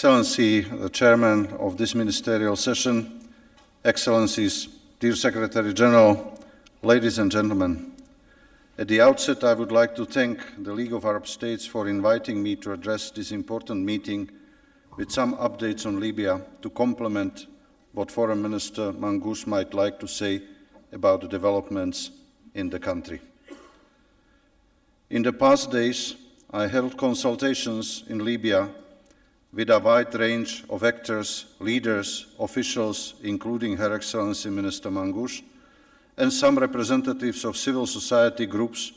Excellency, the Chairman of this ministerial session, Excellencies, dear Secretary General, ladies and gentlemen. At the outset, I would like to thank the League of Arab States for inviting me to address this important meeting with some updates on Libya to complement what Foreign Minister Mangoush might like to say about the developments in the country. In the past days, I held consultations in Libya with a wide range of actors, leaders, officials, including Her Excellency Minister Mangoush, and some representatives of civil society groups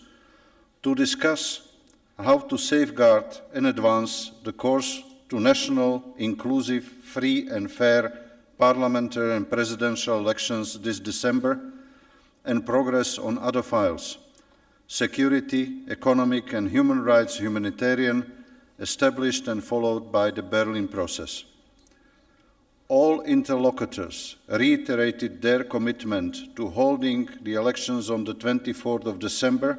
to discuss how to safeguard and advance the course to national, inclusive, free and fair parliamentary and presidential elections this December, and progress on other files: security, economic and human rights, humanitarian, established and followed by the Berlin process. All interlocutors reiterated their commitment to holding the elections on the 24th of December,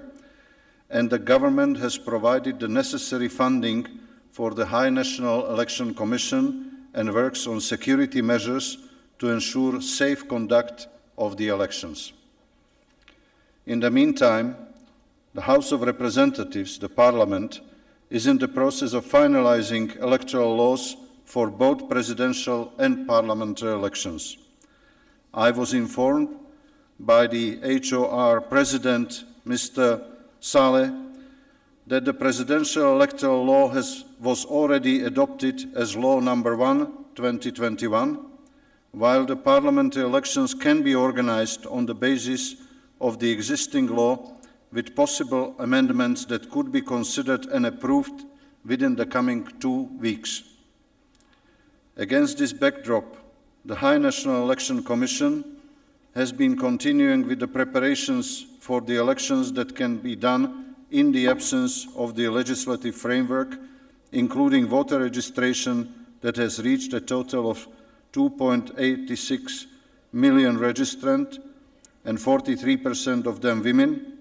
and the government has provided the necessary funding for the High National Election Commission and works on security measures to ensure safe conduct of the elections. In the meantime, the House of Representatives, the Parliament, is in the process of finalizing electoral laws for both presidential and parliamentary elections. I was informed by the HOR President, Mr. Saleh, that the presidential electoral law was already adopted as Law Number 1, 2021, while the parliamentary elections can be organized on the basis of the existing law with possible amendments that could be considered and approved within the coming 2 weeks. Against this backdrop, the High National Election Commission has been continuing with the preparations for the elections that can be done in the absence of the legislative framework, including voter registration that has reached a total of 2.86 million registrants, and 43% of them women.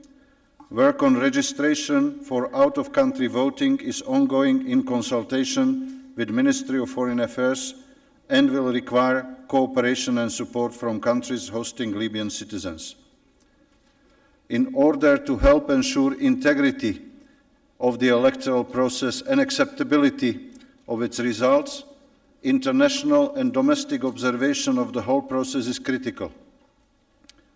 Work on registration for out-of-country voting is ongoing in consultation with the Ministry of Foreign Affairs and will require cooperation and support from countries hosting Libyan citizens. In order to help ensure integrity of the electoral process and acceptability of its results, international and domestic observation of the whole process is critical.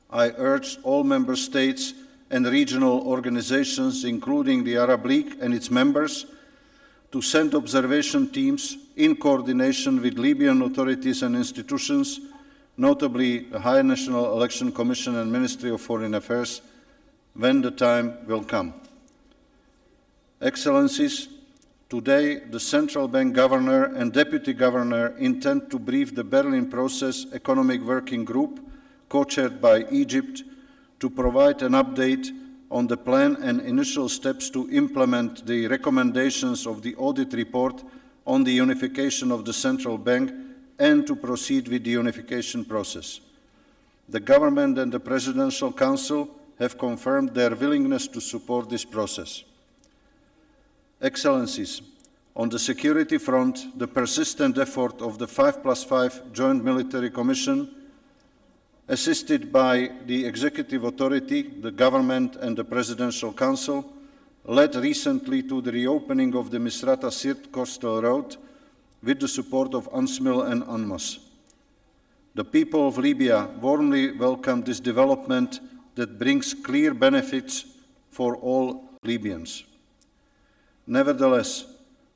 I urge all member states and regional organizations, including the Arab League and its members, to send observation teams in coordination with Libyan authorities and institutions, notably the High National Election Commission and Ministry of Foreign Affairs, when the time will come. Excellencies, today the Central Bank Governor and Deputy Governor intend to brief the Berlin Process Economic Working Group, co-chaired by Egypt, to provide an update on the plan and initial steps to implement the recommendations of the audit report on the unification of the central bank and to proceed with the unification process. The government and the Presidential Council have confirmed their willingness to support this process. Excellencies, on the security front, the persistent effort of the 5+5 Joint Military Commission, assisted by the Executive Authority, the Government and the Presidential Council, led recently to the reopening of the Misrata-Sirt coastal road with the support of UNSMIL and UNMAS. The people of Libya warmly welcome this development that brings clear benefits for all Libyans. Nevertheless,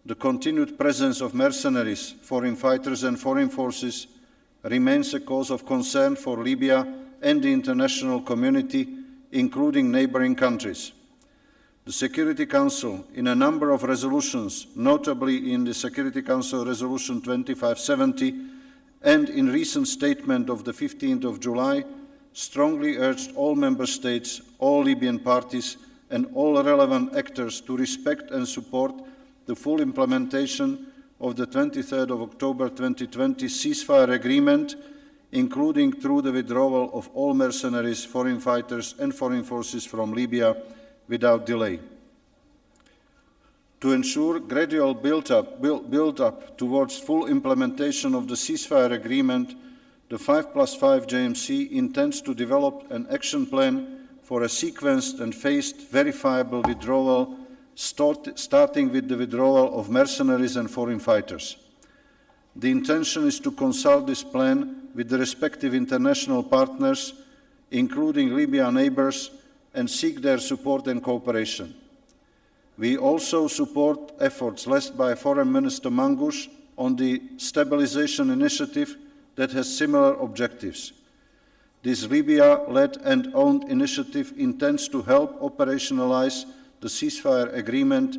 the continued presence of mercenaries, foreign fighters and foreign forces remains a cause of concern for Libya and the international community, including neighboring countries. The Security Council, in a number of resolutions, notably in the Security Council Resolution 2570 and in recent statement of the 15th of July, strongly urged all member states, all Libyan parties and all relevant actors to respect and support the full implementation of the 23rd of October 2020 ceasefire agreement, including through the withdrawal of all mercenaries, foreign fighters and foreign forces from Libya without delay. To ensure gradual build-up towards full implementation of the ceasefire agreement, the 5+5 JMC intends to develop an action plan for a sequenced and phased verifiable withdrawal, starting with the withdrawal of mercenaries and foreign fighters. The intention is to consult this plan with the respective international partners, including Libya neighbors, and seek their support and cooperation. We also support efforts led by Foreign Minister Mangush on the stabilization initiative that has similar objectives. This Libya-led and owned initiative intends to help operationalize the ceasefire agreement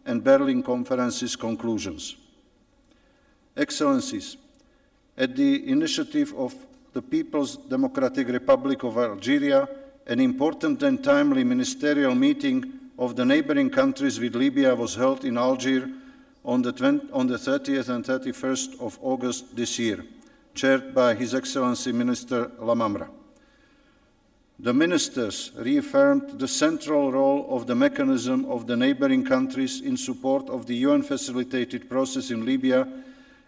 and Berlin Conference's conclusions. Excellencies, at the initiative of the People's Democratic Republic of Algeria, an important and timely ministerial meeting of the neighboring countries with Libya was held in Algiers on the 30th and 31st of August this year, chaired by His Excellency Minister Lamamra. The ministers reaffirmed the central role of the mechanism of the neighboring countries in support of the UN-facilitated process in Libya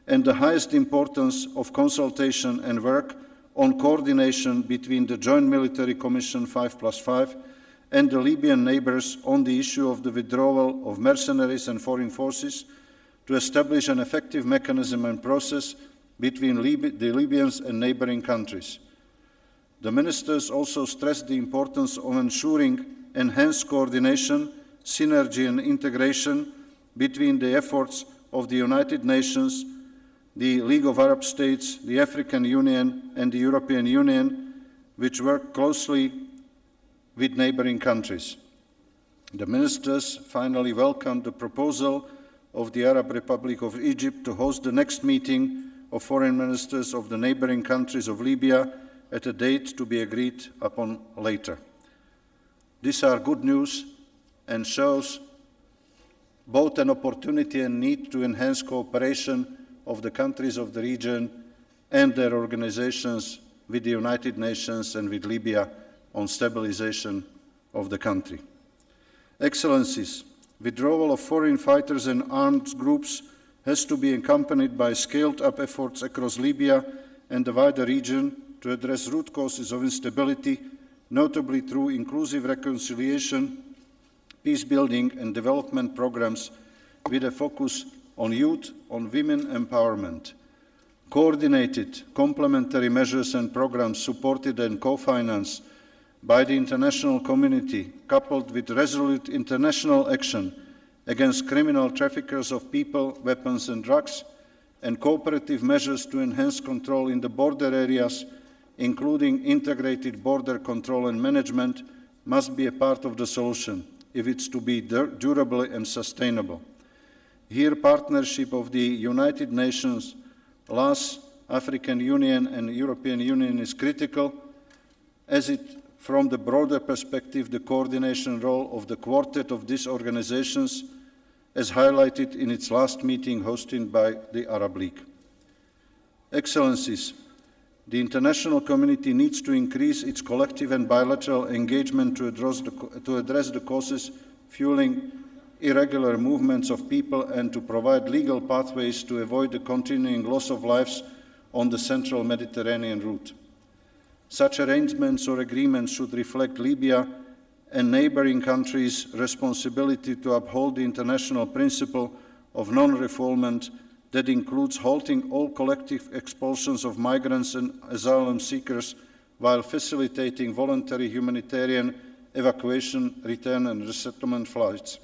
and the highest importance of consultation and work on coordination between the Joint Military Commission 5+5 and the Libyan neighbors on the issue of the withdrawal of mercenaries and foreign forces to establish an effective mechanism and process between the Libyans and neighboring countries. The ministers also stressed the importance of ensuring enhanced coordination, synergy and integration between the efforts of the United Nations, the League of Arab States, the African Union and the European Union, which work closely with neighboring countries. The ministers finally welcomed the proposal of the Arab Republic of Egypt to host the next meeting of foreign ministers of the neighboring countries of Libya at a date to be agreed upon later. These are good news and shows both an opportunity and need to enhance cooperation of the countries of the region and their organizations with the United Nations and with Libya on stabilization of the country. Excellencies, withdrawal of foreign fighters and armed groups has to be accompanied by scaled-up efforts across Libya and the wider region to address root causes of instability, notably through inclusive reconciliation, peace-building and development programs with a focus on youth, on women empowerment. Coordinated, complementary measures and programs supported and co-financed by the international community, coupled with resolute international action against criminal traffickers of people, weapons and drugs, and cooperative measures to enhance control in the border areas, including integrated border control and management, must be a part of the solution if it's to be durable and sustainable. Here, partnership of the United Nations, LAS, African Union and European Union is critical, as it, from the broader perspective, the coordination role of the quartet of these organizations, as highlighted in its last meeting hosted by the Arab League. Excellencies, the international community needs to increase its collective and bilateral engagement to address the causes fueling irregular movements of people and to provide legal pathways to avoid the continuing loss of lives on the central Mediterranean route. Such arrangements or agreements should reflect Libya and neighboring countries' responsibility to uphold the international principle of non-refoulement that includes halting all collective expulsions of migrants and asylum seekers while facilitating voluntary humanitarian evacuation, return and resettlement flights.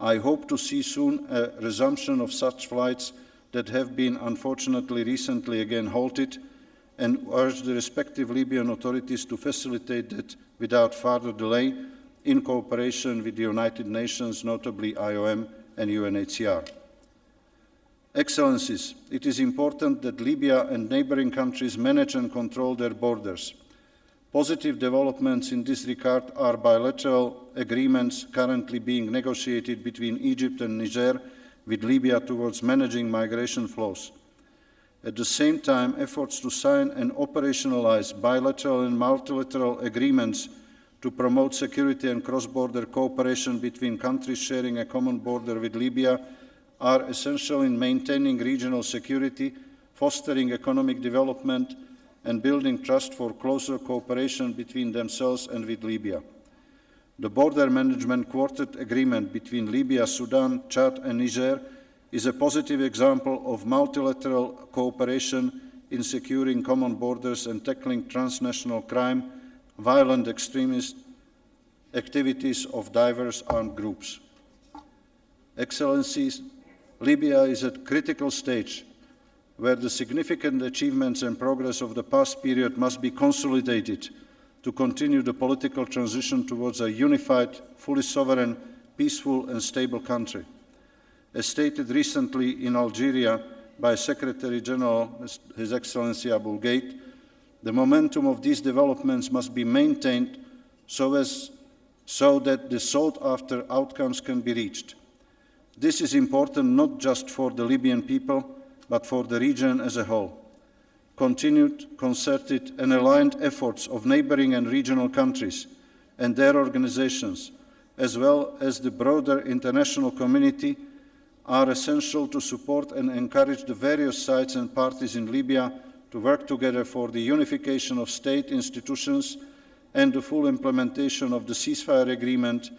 I hope to see soon a resumption of such flights that have been unfortunately recently again halted, and urge the respective Libyan authorities to facilitate that without further delay in cooperation with the United Nations, notably IOM and UNHCR. Excellencies, it is important that Libya and neighboring countries manage and control their borders. Positive developments in this regard are bilateral agreements currently being negotiated between Egypt and Niger with Libya towards managing migration flows. At the same time, efforts to sign and operationalize bilateral and multilateral agreements to promote security and cross-border cooperation between countries sharing a common border with Libya are essential in maintaining regional security, fostering economic development, and building trust for closer cooperation between themselves and with Libya. The Border Management Quartet Agreement between Libya, Sudan, Chad, and Niger is a positive example of multilateral cooperation in securing common borders and tackling transnational crime, violent extremist activities of diverse armed groups. Excellencies, Libya is at a critical stage where the significant achievements and progress of the past period must be consolidated to continue the political transition towards a unified, fully sovereign, peaceful and stable country. As stated recently in Algeria by Secretary General His Excellency Abu Ghait, the momentum of these developments must be maintained so that the sought-after outcomes can be reached. This is important not just for the Libyan people, but for the region as a whole. Continued, concerted and aligned efforts of neighboring and regional countries and their organizations, as well as the broader international community, are essential to support and encourage the various sides and parties in Libya to work together for the unification of state institutions and the full implementation of the ceasefire agreement,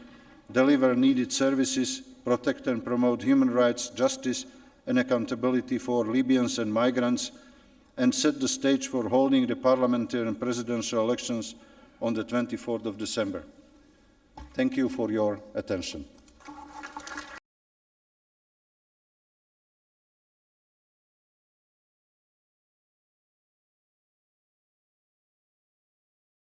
deliver needed services, protect and promote human rights, justice and accountability for Libyans and migrants, and set the stage for holding the parliamentary and presidential elections on the 24th of December. Thank you for your attention.